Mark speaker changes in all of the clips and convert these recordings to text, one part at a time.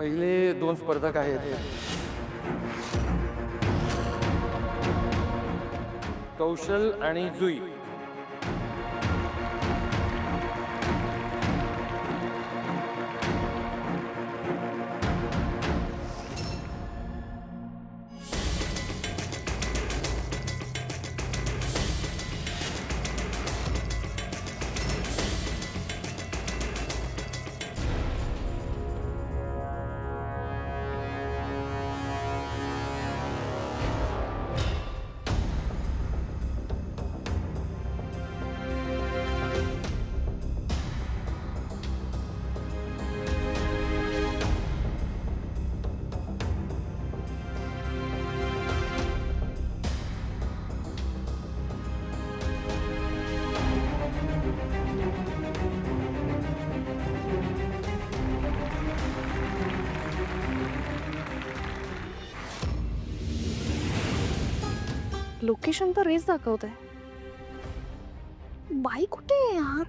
Speaker 1: पहिले 2 स्पर्धक आहेत कौशल आणि जुई.
Speaker 2: लोकेशन तर रेस दाखवत आहे. बाई कुठे आहे यार?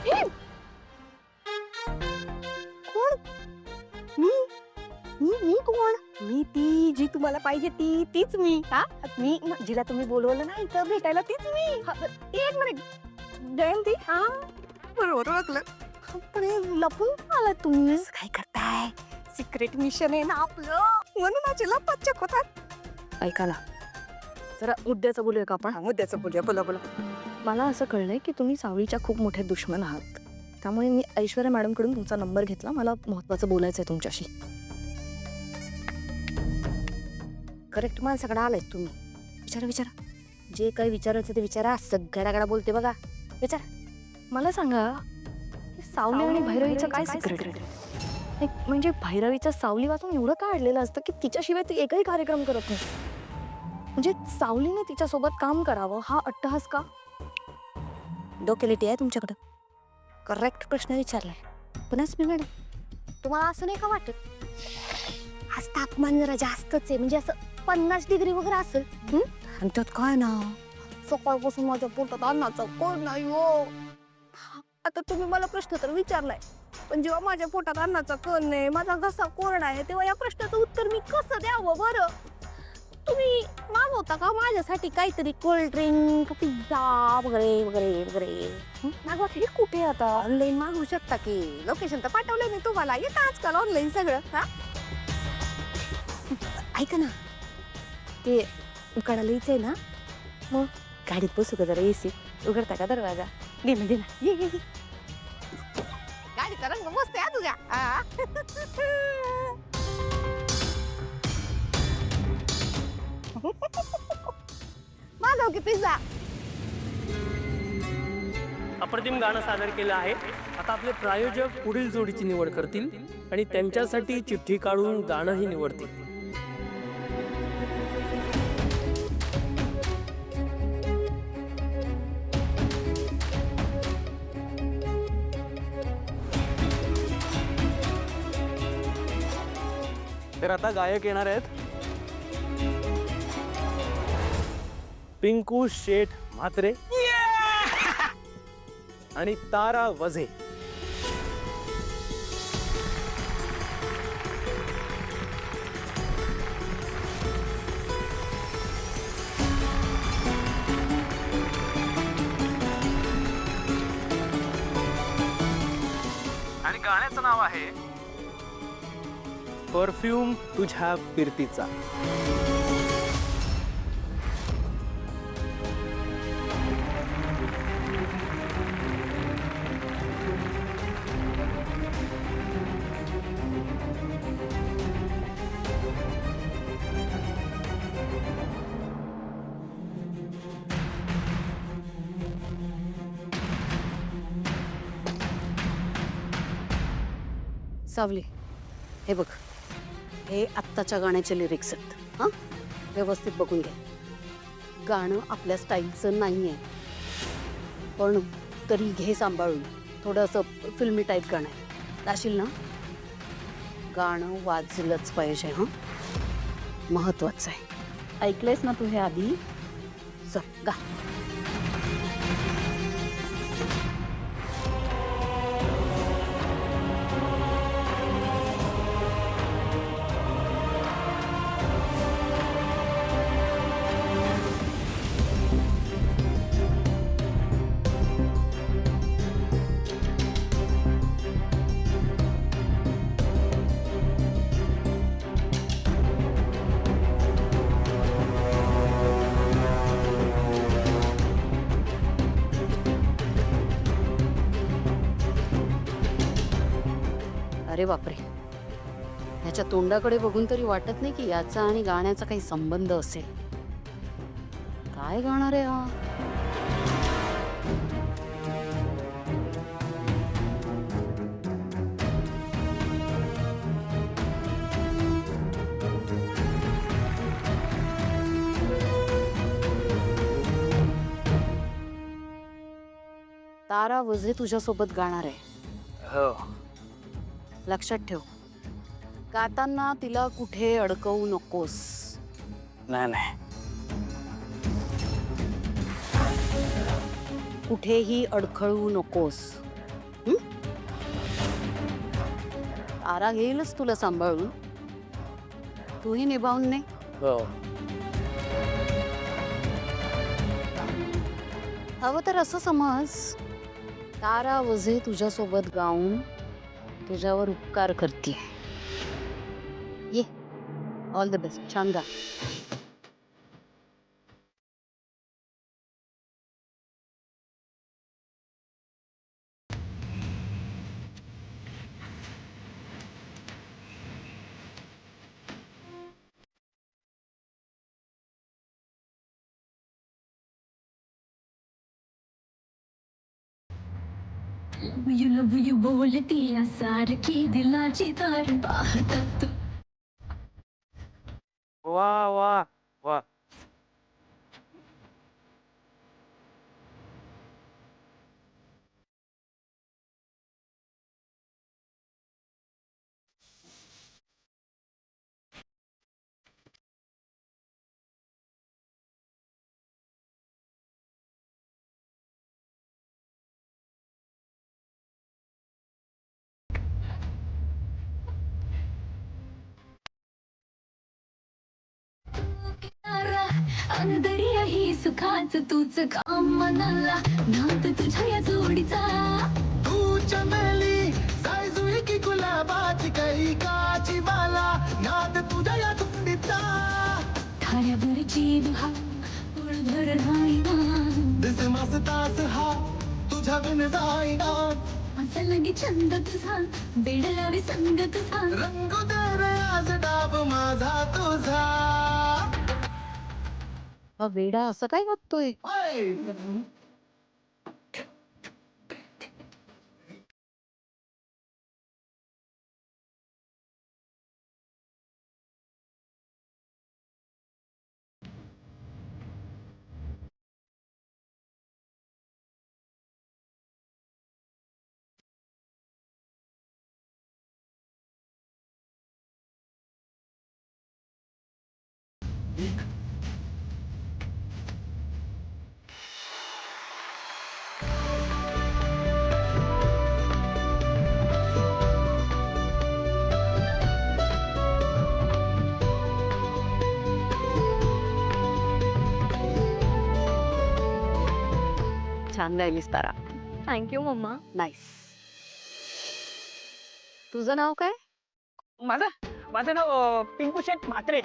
Speaker 2: हे! कोण? मी कोण? मी ती जी तुम्हाला पाहिजे तीच मी. हा मी जिला तुम्ही बोलवलं ना इथं भेटायला तीच मी. एक मिनिट जयंती. हा बरोबर ओळखलं. पण हे लपून आला तुम्ही. काय करताय? सिक्रेट मिशन आहे ना आपलं, म्हणून माझे लपाच्छक होतात. ऐका ना, जरा मुद्द्याचं बोलूया का आपण? मुद्द्याचं बोलूया. बोला बोला. मला असं कळलंय की तुम्ही सावळीच्या खूप मोठे दुश्मन आहात. त्यामुळे मी ऐश्वर्या मॅडम कडून तुमचा नंबर घेतला. मला महत्वाचं बोलायचंय तुमच्याशी. करेक्ट माणसाकडे आलाय तुम्ही. विचारा विचारा, जे काही विचारायचं ते विचारा. सगळ्याकडे बोलते बघा. विचारा. मला सांगा, सावली आणि भैरवीचं काय सिक्रेट? म्हणजे भैरवीच्या सावली वाचून एवढं काय अडलेलं असतं की तिच्याशिवाय ती एकही कार्यक्रम करत नाही? म्हणजे सावलीने तिच्यासोबत काम करावं हा अट्टहास का? डोकेलिटी आहे तुमच्याकडं. करेक्ट प्रश्न विचारलाय. पण मी मॅडम, तुम्हाला असं नाही का वाटत आज तापमान जरा जास्तच आहे? म्हणजे असं 50 डिग्री वगैरे असेल. आणि त्यात काय ना, सकाळपासून माझ्या पोटात अन्नाचा कळ नाही हो. आता तुम्ही मला प्रश्न तर विचारलाय, पण जेव्हा माझ्या पोटात अन्नाचा कळ नाही, माझा घसा कोरडा आहे, तेव्हा या प्रश्नाचं उत्तर मी कसं द्यावं बरं? तुम्ही मागवता का माझ्यासाठी काहीतरी कोल्ड ड्रिंक, पिझ्झा वगैरे वगैरे वगैरे? मागवा की. कुठे आता ऑनलाईन मागवू शकता की. लोकेशन तर पाठवलं मी तुम्हाला. येतं आजकाल ऑनलाईन सगळं. हा ऐका ना, ते उकाडा आहे ना, मग गाडीत बसू का जरा? एसी उघडता का दरवाजा? दे ना दे ना. ये ये. गाडीचा रंग मस्त आहे तुझ्या. मागव की पिझ्झा.
Speaker 3: अप्रतिम गाणं सादर केलं आहे. आता आपले प्रायोजक पुढील जोडीची निवड करतील आणि त्यांच्यासाठी चिठ्ठी काढून गाणंही निवडतील.
Speaker 1: तर आता गायक येणार आहेत. पिंकू शेठ म्हात्रे आणि तारा वझे. आणि गाण्याचं नाव आहे परफ्यूम तुझ्या फिरतीचा.
Speaker 4: सावली, हे बघ, हे आत्ताच्या गाण्याचे लिरिक्स आहेत. हां, व्यवस्थित बघून घे. गाणं आपल्या स्टाईलचं नाही आहे, पण तरी घे सांभाळून. थोडंसं फिल्मी टाईप गाणं आहे. जाशील ना? गाणं वाजलंच पाहिजे. हं, महत्वाचं आहे. ऐकलंयस ना तू हे आधी? चल गा. अरे बापरे, ह्याच्या तोंडाकडे बघून तरी वाटत नाही की याचा आणि गाण्याचा काही संबंध असेल. काय गाणार आहे हा? तारा वझे तुझ्यासोबत गाणार आहे.
Speaker 1: हो.
Speaker 4: लक्षात ठेव, गाताना तिला कुठे अडकवू नकोस.
Speaker 1: नाही.
Speaker 4: कुठेही अडखळू नकोस. हं? तारा घेईलच तुला सांभाळून. तूही निभावून ने.
Speaker 1: हो.
Speaker 4: हवं तर असं समज, तारा वझे तुझ्यासोबत गाऊन तुझ्यावर उपकार करते. ये, ऑल द बेस्ट. छान गा.
Speaker 5: You बोलती या सारखी दिलाची तार पाहतात.
Speaker 1: वा वा वा.
Speaker 5: दर्या ही सुखाच तूच काम मनाला नाद तुझ्या या जोडीचा.
Speaker 6: तू चमेली सायजुई की गुलाबाची काही काची बाला नाद तुझ्या या तुंडीचा.
Speaker 5: थाऱ्यावरची दुहा ओळभर राहीना.
Speaker 6: दिसे मास तास हा तुझ्या बिन जाईना.
Speaker 5: असा लगी छंद तुझा बेडलावी संग तुझा.
Speaker 6: रंगू दे रे आज डाब माझा तुझा.
Speaker 4: हा वेडा असं काय वागतोय?
Speaker 6: ओय!
Speaker 4: छान गायलीस तारा.
Speaker 2: Thank you mamma.
Speaker 4: नाईस. तुझं नाव काय?
Speaker 7: माझं नाव पिंकू शेठ म्हात्रे.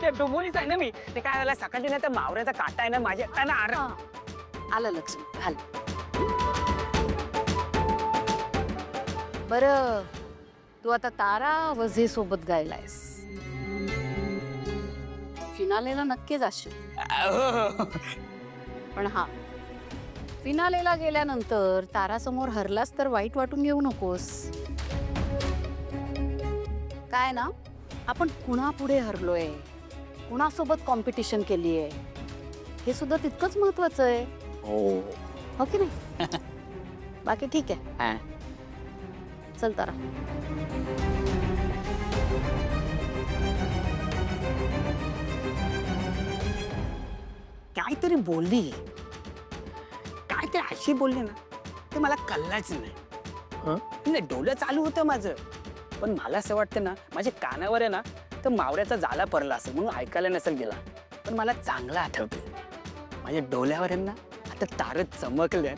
Speaker 7: ते डोंबोलीच आहे ना मी. ते काय झालं सकाळची नाही तर मावऱ्याचा काटा आहे ना माझ्या आहे ना
Speaker 4: हा, आलं लक्षात. घाल. बर, तू आता तारा वझे सोबत गायलायस. फिनालेला नक्की जाशील. पण हा, फिनालेला गेल्यानंतर तारासमोर हरलास तर वाईट वाटून घेऊ नकोस. काय ना, आपण कुणापुढे हरलोय, कुणासोबत कॉम्पिटिशन केलीये, हे सुद्धा तितकंच महत्वाचं आहे. हो की नाही? बाकी ठीक आहे. चल तारा.
Speaker 7: काहीतरी बोलली, काहीतरी अशी बोलली ना ते मला कळलंच नाही. नाही डोलं चालू होतं माझं, पण मला असं वाटतं ना माझ्या कानावर आहे ना तर मावऱ्याचा जाला पडला असेल म्हणून ऐकायला नसेल गेला. पण मला चांगलं आठवतंय माझ्या डोल्यावर आहे ना आता तारे चमकले.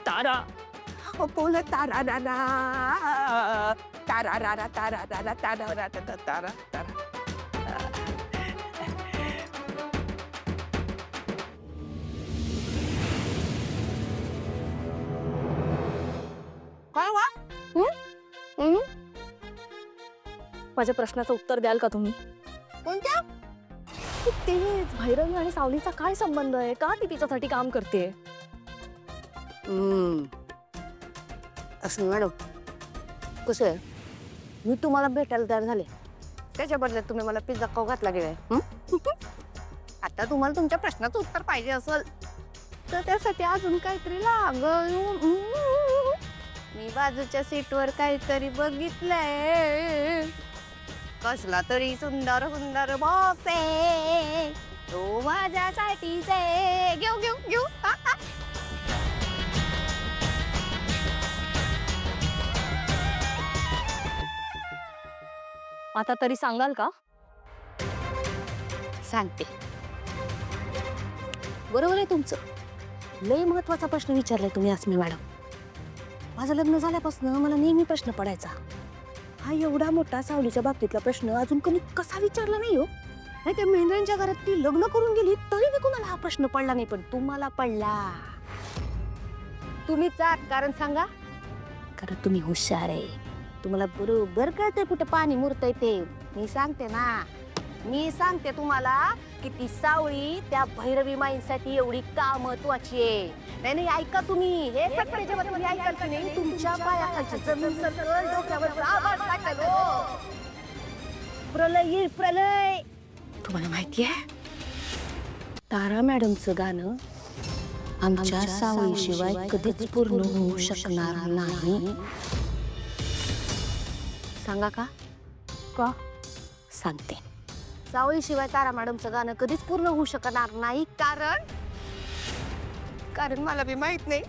Speaker 7: तारा बोल तारा दादा, तारा रारा तारा दादा, तारा तारा तारा तारा.
Speaker 2: काय वा माझ्या प्रश्नाचं उत्तर द्याल का तुम्ही? कोणत्या? तेच भैरवी आणि सावलीचा काय संबंध आहे? का ती तिच्यासाठी काम करते?
Speaker 4: असं मॅडम कसं आहे, मी तुम्हाला भेटायला तयार झाले, त्याच्या बदल्यात तुम्ही मला पिझ्झा खाऊ घातला गेलाय. आता तुम्हाला तुमच्या प्रश्नाचं उत्तर पाहिजे असेल तर त्यासाठी अजून काहीतरी लागल. मी बाजूच्या सीटवर काहीतरी बघितलंय, कसला तरी सुंदर सुंदर बॉक्स आहे तो माझ्यासाठीच आहे. घेऊ घेऊ घेऊ.
Speaker 2: आता तरी सांगाल का?
Speaker 4: सांगते. बरोबर आहे तुमचं, लय महत्वाचा प्रश्न विचारलाय तुम्ही अस्मी मॅडम. माझं लग्न झाल्यापासून मला नेहमी प्रश्न पडायचा, हा एवढा मोठा सावलीच्या बाबतीतला प्रश्न अजून कोणी कसा विचारला नाही हो. नाही त्या मेंढ्यांच्या घरात ती लग्न करून गेली तरी बी कोणाला हा प्रश्न पडला नाही, पण तुम्हाला पडला. तुम्हीच आहात कारण सांगा, कारण तुम्ही हुशार आहे, तुम्हाला बरोबर कळतंय कुठे पाणी मुरतंय ते. मी सांगते ना, मी सांगते तुम्हाला की ती सावळी त्या भैरवी माईंसाठी एवढी का महत्वाची आहे. नाही नाही ऐका तुम्ही, हे सगळे जेव्हा तुम्ही ऐकाल की नाही तुमच्या पायाखालची जमीन सरकल, डोक्यावर आभाळ टाकेल हो. प्रलय येईल प्रलय. तुम्हाला माहितीये तारा मॅडमचं गाणं आमच्या सावळीशिवाय कधीच पूर्ण होऊ शकणार नाही. सांगा का?
Speaker 2: का?
Speaker 4: सांगते. सावळीशिवाय तारा मॅडमचं गाणं कधीच पूर्ण होऊ शकणार नाही, कारण मला बी माहित नाही.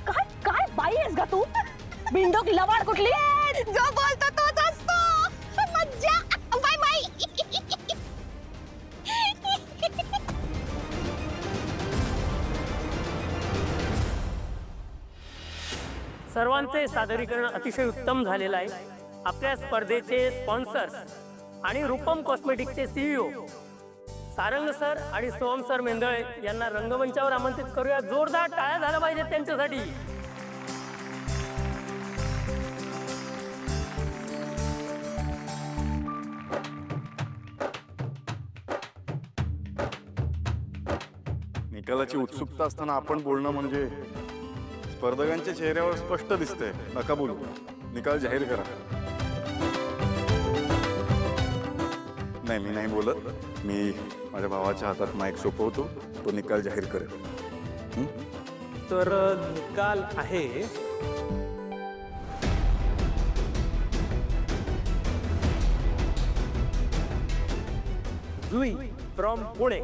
Speaker 2: काय काय बाई आहेस का तू? बिंडोक लवाड कुठली?
Speaker 4: जो बोलतो तोच असतो. मज्जा. Bye bye.
Speaker 3: सर्वांचे सादरीकरण अतिशय उत्तम झालेलं आहे. आपल्या स्पर्धेचे स्पॉन्सर्स आणि रूपम कॉस्मेटिकचे CEO सारंग सर आणि सोहम सर मेंदळे यांना रंगमंचावर आमंत्रित करूया. जोरदार टाळ्या झाल्या पाहिजेत त्यांच्यासाठी.
Speaker 8: निकालाची उत्सुकता असताना आपण बोलणं म्हणजे स्पर्धकांच्या चेहऱ्यावर स्पष्ट दिसतंय. नका बोलू, निकाल जाहीर करा. नाही मी नाही बोलत, मी माझ्या भावाच्या हातात माईक सोपवतो, तो निकाल जाहीर करेल.
Speaker 9: तर निकाल आहे Jui from Pune,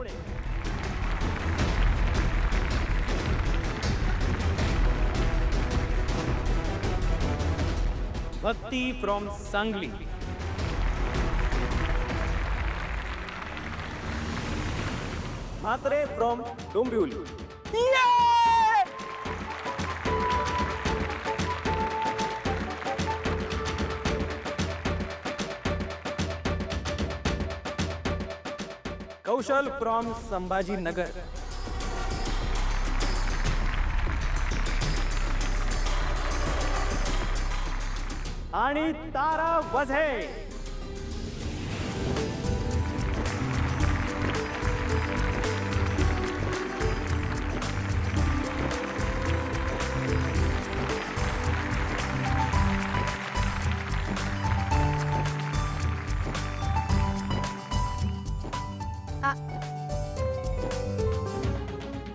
Speaker 9: Bhakti from Sangli, Mhatre from Dombivli, Kaushal from Sambhajinagar, आणि तारा वझे.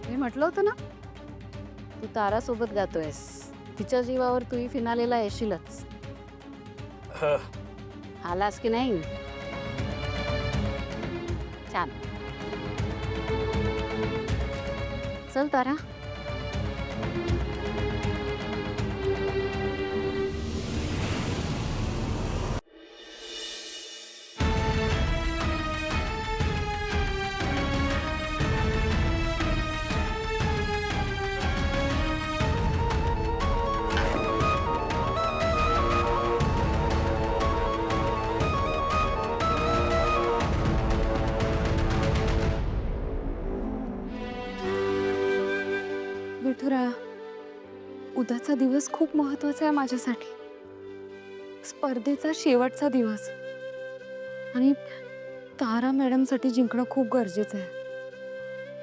Speaker 4: मी म्हटलं होतं ना, तू तारा सोबत गातोयस, तिच्या जीवावर तूही फिनालेला येशीलच. आलास की नाही? छान. चल तारा.
Speaker 2: विठुरा, उद्याचा दिवस खूप महत्वाचा आहे माझ्यासाठी. स्पर्धेचा शेवटचा दिवस आणि तारा मॅडमसाठी जिंकणं खूप गरजेचं आहे.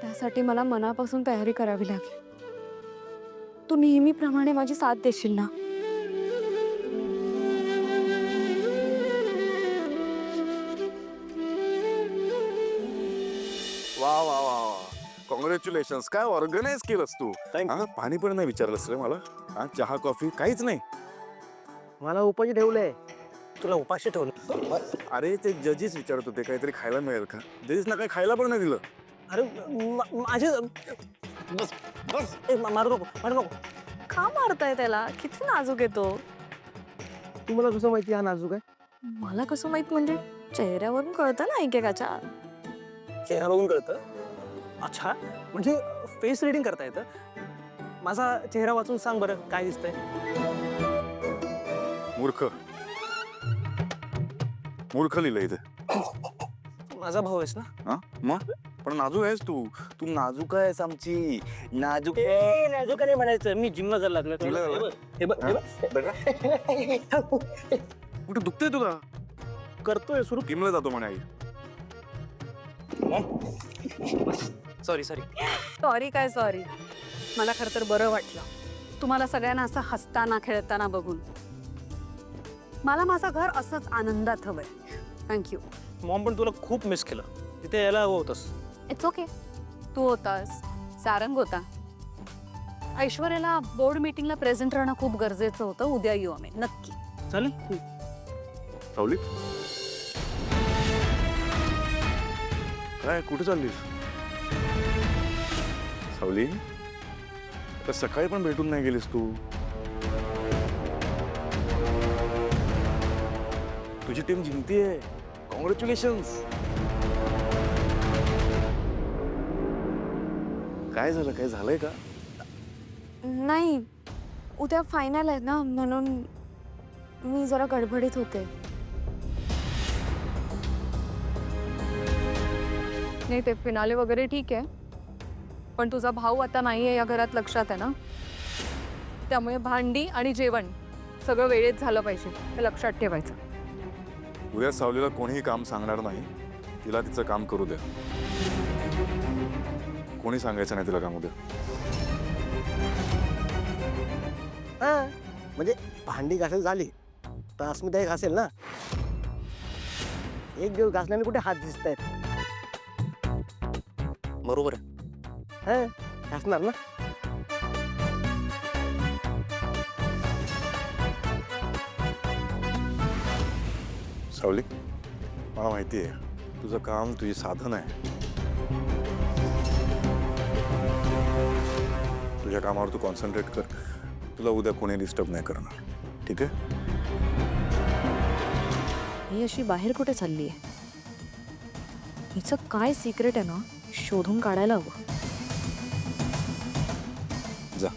Speaker 2: त्यासाठी मला मनापासून तयारी करावी लागेल. तू नेहमीप्रमाणे माझी साथ देशील ना?
Speaker 8: वा वा वा वा, कॉंग्रॅच्युलेशन. काय ऑर्गनाईज केलंस तू. हा, पाणी पण नाही विचारलंस रे मला. हा, चहा कॉफी काहीच नाही.
Speaker 1: मला उपाशी ठेवलंय.
Speaker 3: तुला उपाशी ठेवलं.
Speaker 8: अरे ते जजेस विचारत होते काहीतरी खायला मिळेल का. जजेसना काही खायला पण नाही दिलं.
Speaker 3: अरे माझे बस बस मारू नको.
Speaker 2: का मारताय त्याला? किती नाजूक येतो.
Speaker 1: तुम्हाला कसं माहिती हा नाजूक आहे?
Speaker 2: मला कसं माहित म्हणजे चेहऱ्यावरून कळतं ना एकेकाच्या.
Speaker 3: चेहरा बघून कळतं. अच्छा, म्हणजे फेस रिडिंग करता येतं. माझा चेहरा वाचून सांग बरं काय दिसतंय.
Speaker 8: मूर्ख मूर्ख लिहिलं इथे.
Speaker 3: माझा भाऊ आहेस ना.
Speaker 8: हा मग पण नाजूक आहेस तू. तू नाजूक आहेस आमची. नाजूक
Speaker 3: नाजूक नाही म्हणायचं. मी जिमला जायला लागलो.
Speaker 8: जिमला जायला?
Speaker 3: हे बघ,
Speaker 8: कुठे दुखतंय तुला?
Speaker 3: करतोय सुरू.
Speaker 8: जिमला जातो म्हणे आई.
Speaker 3: सॉरी
Speaker 2: सॉरी काय सॉरी. मला खरं तर बरं वाटलं तुम्हाला सगळ्यांना असं हसताना खेळताना बघून. मला माझं घर असंच आनंदात हवंय. थँक्यू.
Speaker 3: मॉम पण तुला खूप मिस केलं. तिथे यायला हवं होतंस.
Speaker 2: It's okay. तू होतास, सारंग होता. ऐश्वर्याला बोर्ड मीटिंगला प्रेझेंट राहणं खूप गरजेचं होतं. उद्या येऊ आम्ही नक्की.
Speaker 3: चालेल.
Speaker 8: सावली काय कुठे चाललीस? सावली तर सकाळी पण भेटून नाही गेलीस तू. तुझी टीम जिंकतीये. कॉंग्रॅच्युलेशन्स. काय झालं? काय झालंय का?
Speaker 2: नाही, उद्या फायनल आहे ना म्हणून मी जरा गडबडीत होते. नाही ते फिनाले वगैरे ठीक आहे, पण तुझा भाऊ आता नाहीये या घरात, लक्षात आहे ना. त्यामुळे भांडी आणि जेवण सगळं वेळेत झालं पाहिजे हे लक्षात ठेवायचं.
Speaker 8: उद्या सावलीला कोणीही काम सांगणार नाही. तिला तिचं काम करू दे. कोणी सांगायचं नाही तिला काम उद्या.
Speaker 1: हा म्हणजे भांडी घासायला झाली तर अस्मिताही घासेल ना. एक दिवस घासल्याने कुठे हात दिसत आहेत.
Speaker 3: बरोबर.
Speaker 1: हा घासणार ना.
Speaker 8: सावली मला माहिती आहे तुझं काम तुझी साधन आहे. तुझ्या कामावर तू कॉन्सन्ट्रेट कर. तुला उद्या कोणी डिस्टर्ब नाही करणार. ठीक आहे.
Speaker 2: ही अशी बाहेर कुठे चालली आहे? हिचं काय सिक्रेट आहे ना, शोधून काढायला हवं.
Speaker 8: जा.